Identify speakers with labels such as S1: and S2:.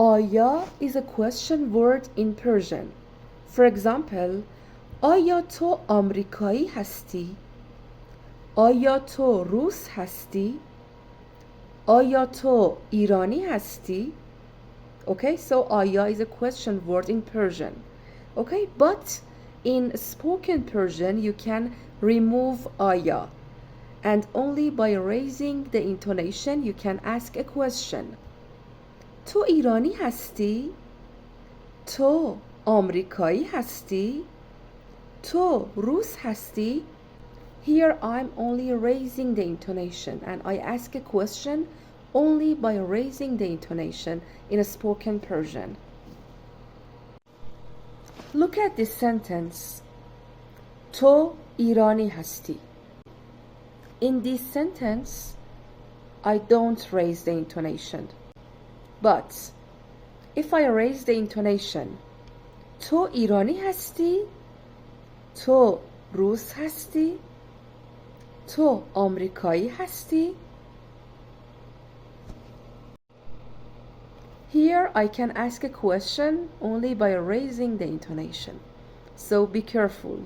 S1: آیا is a question word in Persian. For example, آیا تو آمریکایی هستی؟ آیا تو روس هستی؟ آیا تو ایرانی هستی؟ Okay, so آیا is a question word in Persian. Okay, but in spoken Persian you can remove آیا, and only by raising the intonation you can ask a question. تو ایرانی هستی؟ تو آمریکایی هستی؟ تو روس هستی؟ Here I'm only raising the intonation and I ask a question only by raising the intonation in a spoken Persian. Look at this sentence. تو ایرانی هستی. In this sentence, I don't raise the intonation. But if I raise the intonation, تو ایرانی هستی؟ تو روس هستی؟ تو آمریکایی هستی؟ Here I can ask a question only by raising the intonation. So be careful.